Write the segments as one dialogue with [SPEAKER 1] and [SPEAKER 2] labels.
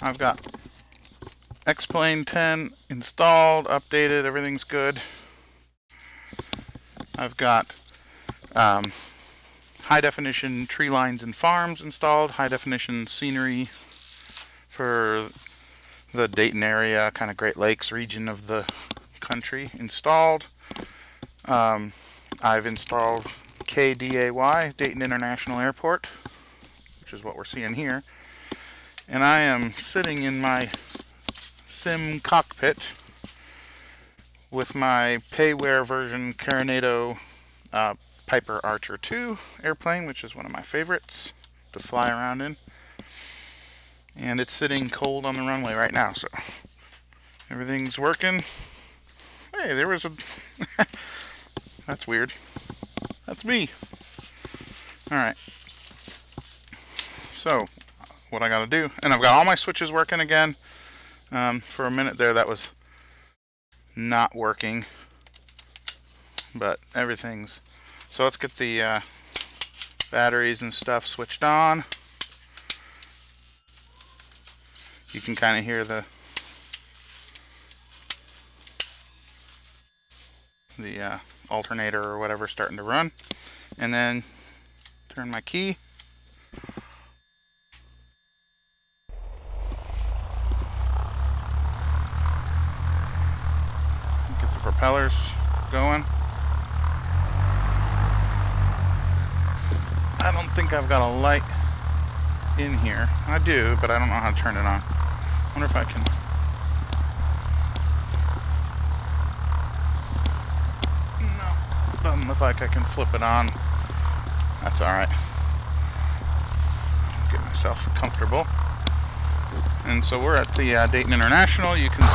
[SPEAKER 1] I've got Xplane 10 installed, updated, everything's good. I've got high definition tree lines and farms installed, high definition scenery for the Dayton area, kind of Great Lakes region of the country installed. I've installed KDAY, Dayton International Airport, which is what we're seeing here. And I am sitting in my sim cockpit with my payware version Carinado Piper Archer 2 airplane, which is one of my favorites to fly around in. And it's sitting cold on the runway right now, so everything's working. Hey, there was a... That's weird. That's me. Alright. So, what I gotta do... And I've got all my switches working again. For a minute there, that was not working. But everything's... So let's get the batteries and stuff switched on. You can kind of hear the alternator or whatever starting to run. And then turn my key. Get the propellers going. I don't think I've got a light in here. I do, but I don't know how to turn it on. I wonder if I can... No, doesn't look like I can flip it on. That's alright. Get myself comfortable. And so we're at the Dayton International. You can...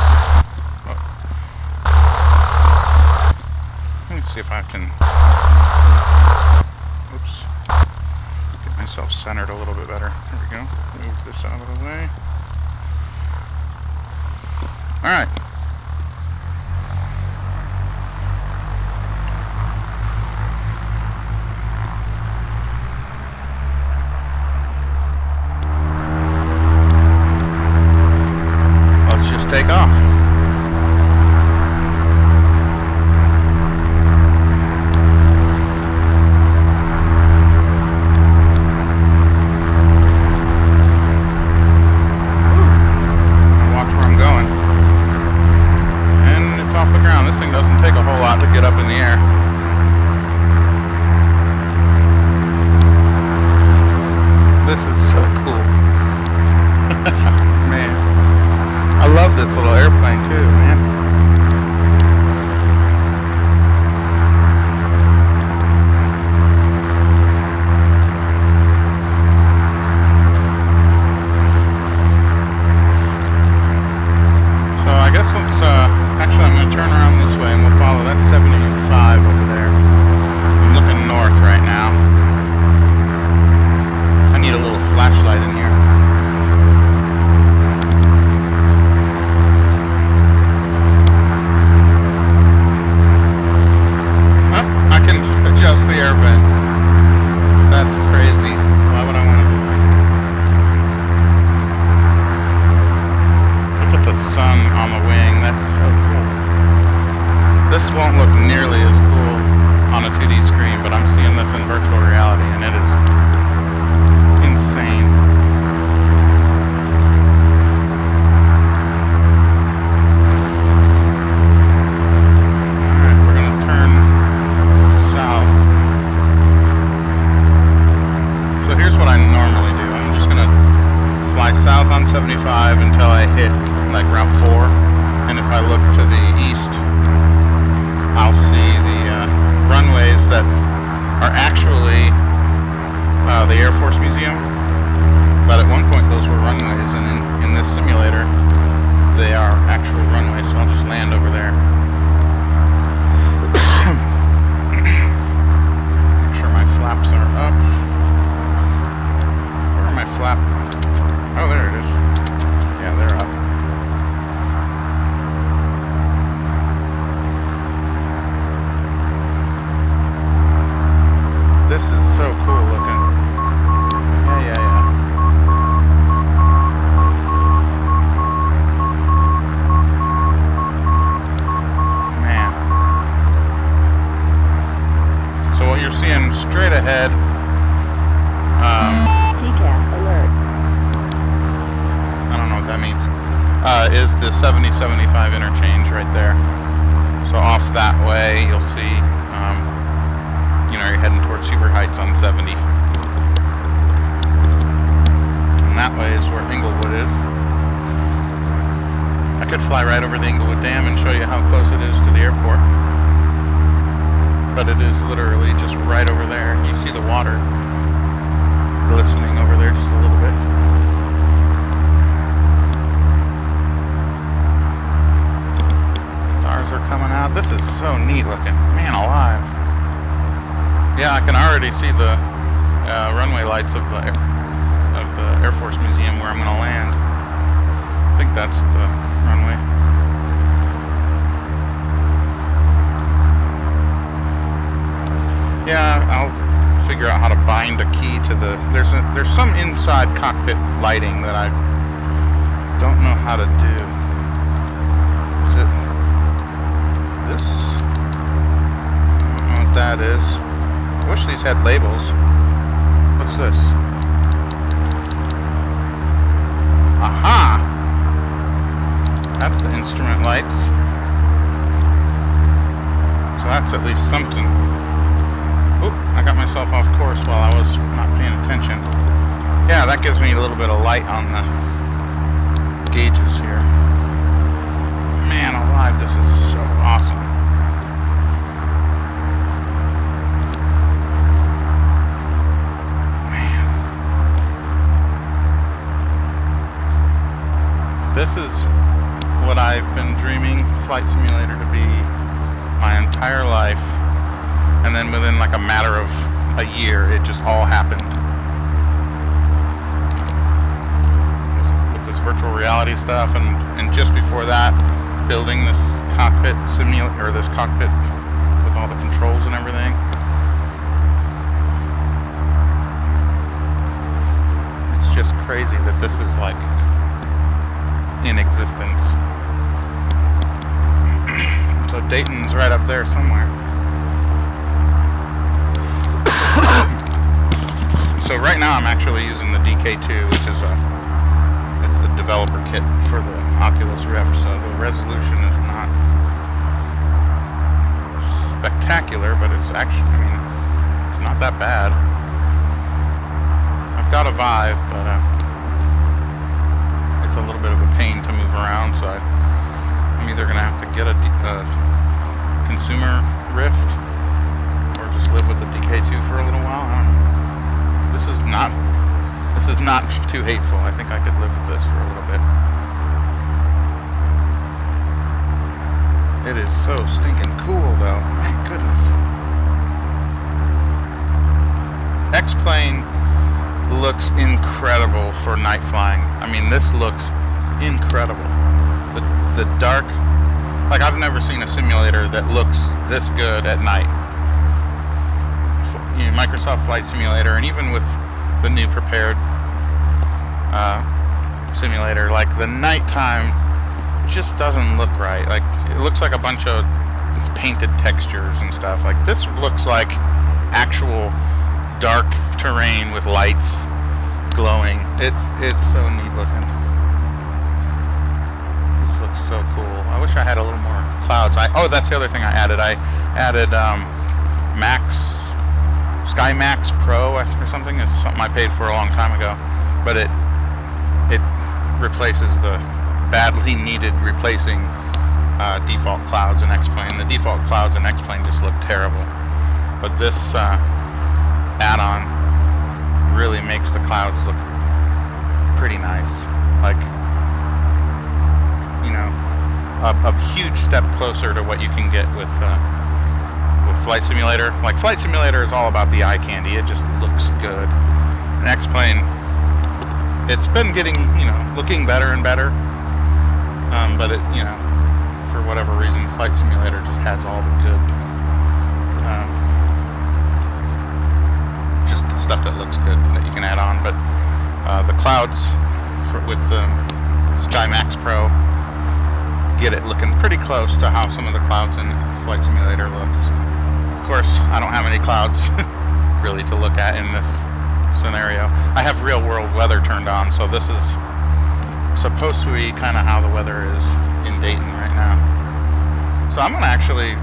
[SPEAKER 1] Let me see if I can... Oops. Get myself centered a little bit better. There we go. Move this out of the way. Alright. Let's just take off. This is so cool. Man. I love this little airplane too, man. So I guess let's, actually I'm going to turn around this way and we'll follow that 75 over there. I'm looking north right now. I need a little flashlight in here. Oh, I can adjust the air vents. That's crazy. Why would I want to do that? Look at the sun on the wing. That's so cool. This won't look nearly as cool on a 2D screen, but I'm seeing this in virtual reality, and it is insane. Alright, we're going to turn south. So here's what I normally do. I'm just going to fly south on 75 until I hit like Route 4. And if I look to the east, I'll see the runways that are actually the Air Force Museum, but at one point those were runways, and in this simulator they are actual runways, so I'll just land over there. Make sure my flaps are up. Where are my flap? Oh, there it is. Yeah, they're up. This is so cool looking. Yeah. is the 70-75 interchange right there. So off that way, you'll see, you're heading towards Huber Heights on 70. And that way is where Inglewood is. I could fly right over the Inglewood Dam and show you how close it is to the airport. But it is literally just right over there. You see the water glistening over there just a little bit. Stars are coming out. This is so neat looking. Man alive. Yeah, I can already see the runway lights of the Air Force Museum where I'm going to land. I think that's the runway. Yeah, I'll figure out how to bind a key to the... There's some inside cockpit lighting that I don't know how to do. Is it this? I don't know what that is. I wish these had labels. What's this? Aha! That's the instrument lights. So that's at least something. Oop, I got myself off course while I was not paying attention. Yeah, that gives me a little bit of light on the gauges here. Man alive, this is so awesome. This is what I've been dreaming Flight Simulator to be my entire life, and then within like a matter of a year it just all happened. With this virtual reality stuff, and just before that, building this cockpit simulator, or this cockpit with all the controls and everything. It's just crazy that this is like in existence. So Dayton's right up there somewhere. So right now I'm actually using the DK2, which is it's the developer kit for the Oculus Rift, so the resolution is not spectacular, but it's actually, it's not that bad. I've got a Vive, but it's a little bit of a pain to move around, so I'm either gonna have to get a consumer Rift or just live with the DK2 for a little while. I don't know. This is not too hateful. I think I could live with this for a little bit. It is so stinking cool, though. My goodness. Xplane looks incredible for night flying. This looks incredible. The dark, like I've never seen a simulator that looks this good at night. Microsoft Flight Simulator, and even with the new prepared simulator, like the nighttime just doesn't look right. Like it looks like a bunch of painted textures and stuff. Like this looks like actual dark terrain with lights glowing. It's so neat looking. This looks so cool. I wish I had a little more clouds. That's the other thing I added. I added Sky Max Pro or something. It's something I paid for a long time ago, but it replaces the badly needed replacing default clouds in Xplane. The default clouds in Xplane just look terrible, but this add-on really makes the clouds look pretty nice. Like, a huge step closer to what you can get with Flight Simulator. Like Flight Simulator is all about the eye candy. It just looks good. And Xplane, it's been getting, looking better and better. But it, for whatever reason, Flight Simulator just has all the good, just the stuff that looks good that you can add on. But the clouds with Sky Max Pro get it looking pretty close to how some of the clouds in Flight Simulator look. So, of course, I don't have any clouds really to look at in this scenario. I have real world weather turned on, so supposed to be kind of how the weather is in Dayton right now. So I'm going to actually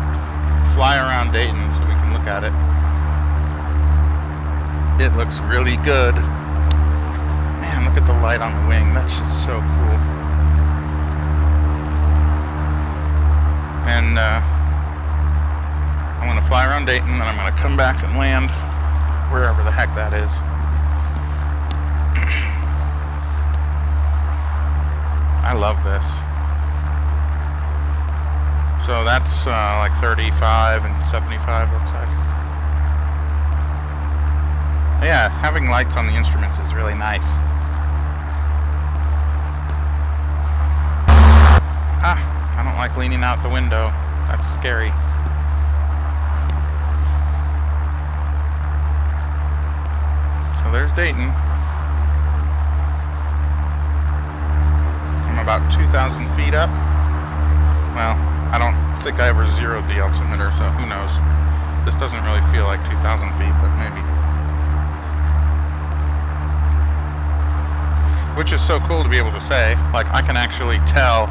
[SPEAKER 1] fly around Dayton so we can look at it. It looks really good. Man, look at the light on the wing. That's just so cool. And I'm going to fly around Dayton, and I'm going to come back and land wherever the heck that is. I love this. So that's like 35 and 75 looks like. Yeah, having lights on the instruments is really nice. I don't like leaning out the window. That's scary. So there's Dayton. I'm about 2,000 feet up. Well, I don't think I ever zeroed the altimeter, so who knows. This doesn't really feel like 2,000 feet, but maybe. Which is so cool to be able to say. Like, I can actually tell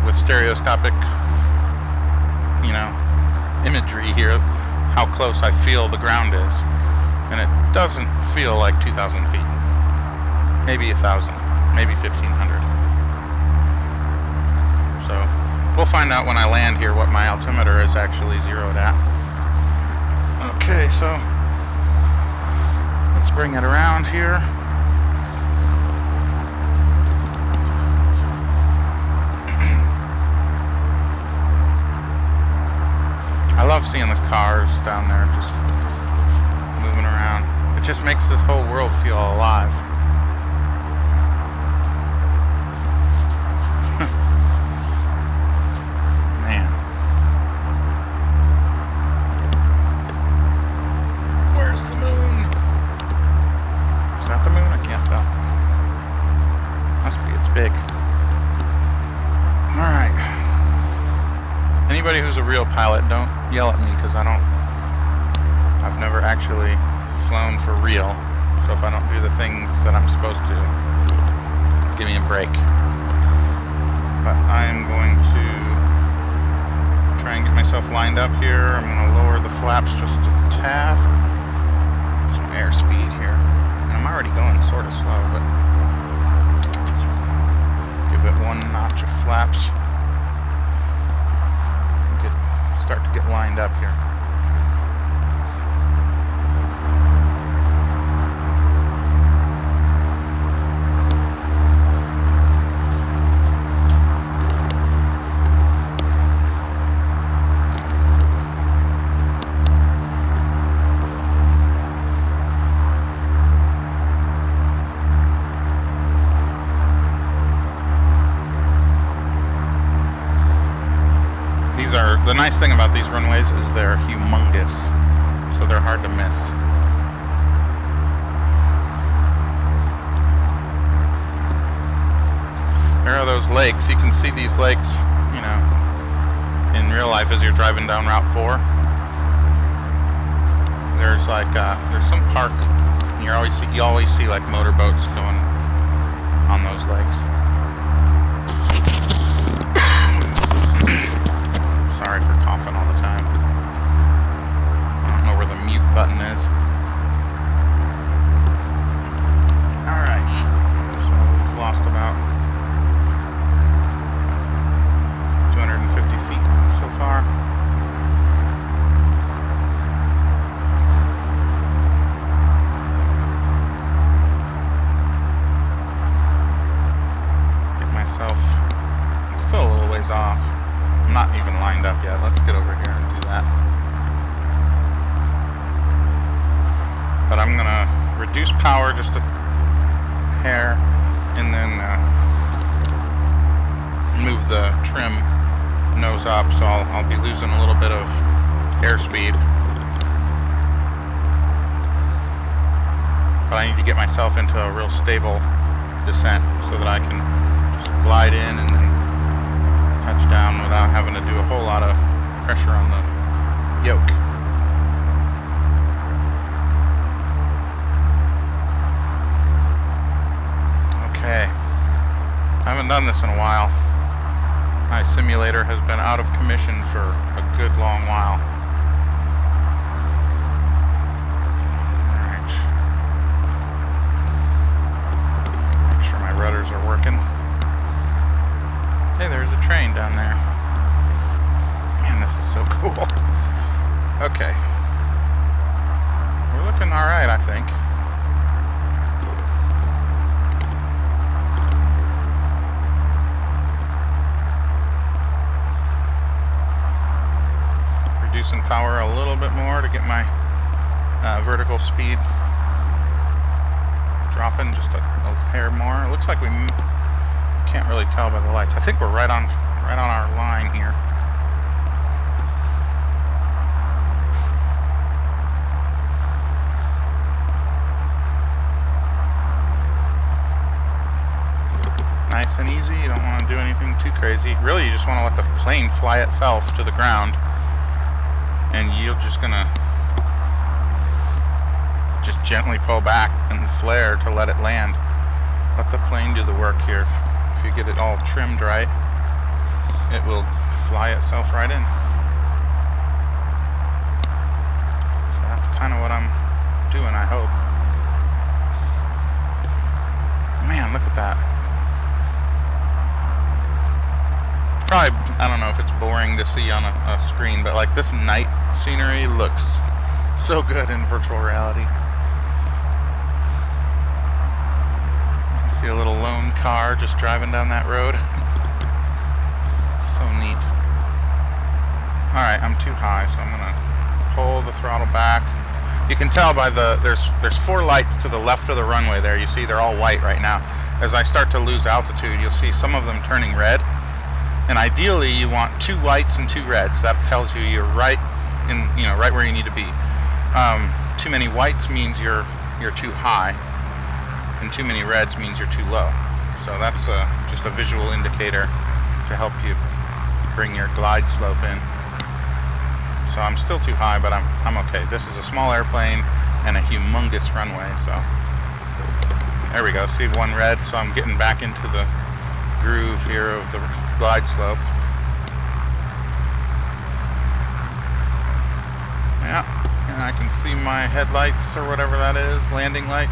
[SPEAKER 1] with stereoscopic, imagery here, how close I feel the ground is. And it doesn't feel like 2,000 feet. Maybe 1,000, maybe 1,500. So we'll find out when I land here what my altimeter is actually zeroed at. Okay, so let's bring it around here. I love seeing the cars down there just moving around. It just makes this whole world feel alive. Man. Where's the moon? Is that the moon? I can't tell. Must be, it's big. Alright. Anybody who's a real pilot, don't yell at me, because I've never actually flown for real. So if I don't do the things that I'm supposed to, give me a break. But I'm going to try and get myself lined up here. I'm going to lower the flaps just a tad. Some airspeed here. And I'm already going sort of slow, but give it one notch of flaps. Start to get lined up here. The nice thing about these runways is they're humongous, so they're hard to miss. There are those lakes. You can see these lakes, in real life as you're driving down Route 4. There's like there's some park, and you always see like motorboats going on those lakes. Sorry for coughing all the time. I don't know where the mute button is. Alright. So we've lost about 250 feet so far. Get myself... I'm still a little ways off. I'm not even lined up yet. Let's get over here and do that. But I'm going to reduce power just a hair and then move the trim nose up, so I'll be losing a little bit of airspeed. But I need to get myself into a real stable descent so that I can just glide in and then touch down without having to do a whole lot of pressure on the yoke. Okay. I'm haven't done this in a while. My simulator has been out of commission for a good long while. Alright. Make sure my rudders are working. Hey, there's a train down there. Man, this is so cool. Okay. We're looking alright, I think. Reducing power a little bit more to get my vertical speed dropping just a hair more. It looks like we can't really tell by the lights. I think we're right on our line here. Nice and easy. You don't want to do anything too crazy. Really, you just want to let the plane fly itself to the ground, and you're just gonna just gently pull back and flare to let it land. Let the plane do the work here. If you get it all trimmed right, it will fly itself right in. So that's kind of what I'm doing, I hope. Man, look at that. Probably, I don't know if it's boring to see on a screen, but like this night scenery looks so good in virtual reality. You can see a little lone car just driving down that road. So neat. Alright, I'm too high, so I'm gonna pull the throttle back. You can tell by there's 4 lights to the left of the runway there. You see they're all white right now. As I start to lose altitude, you'll see some of them turning red. And ideally, you want 2 whites and 2 reds. That tells you you're right in, right where you need to be. Too many whites means you're too high, and too many reds means you're too low. So that's just a visual indicator to help you bring your glide slope in. So I'm still too high, but I'm okay. This is a small airplane and a humongous runway. So there we go. See 1 red. So I'm getting back into the groove here of the glide slope. Yeah, and I can see my headlights or whatever that is, landing light.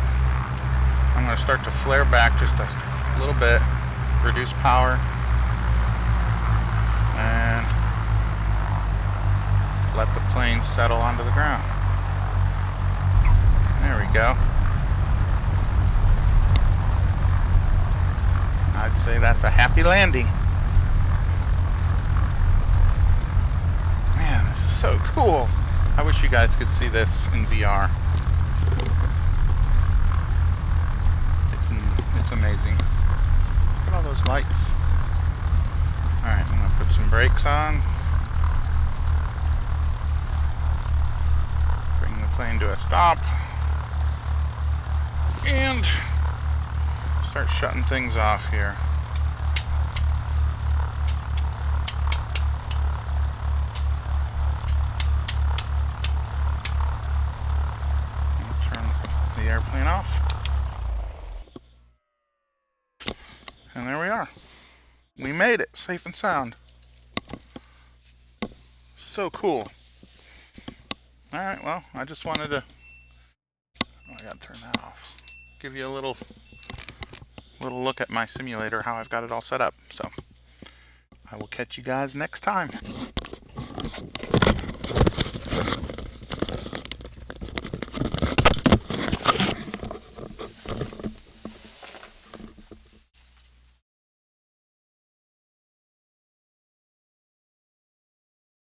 [SPEAKER 1] I'm going to start to flare back just a little bit, reduce power, and let the plane settle onto the ground. There we go. I'd say that's a happy landing. Man, this is so cool. I wish you guys could see this in VR. It's amazing. Look at all those lights. Alright, I'm going to put some brakes on. Bring the plane to a stop. And start shutting things off here. Turn the airplane off. And there we are. We made it, safe and sound. So cool. Alright, well, I just wanted to... I gotta turn that off. Give you a little look at my simulator, how I've got it all set up. So I will catch you guys next time.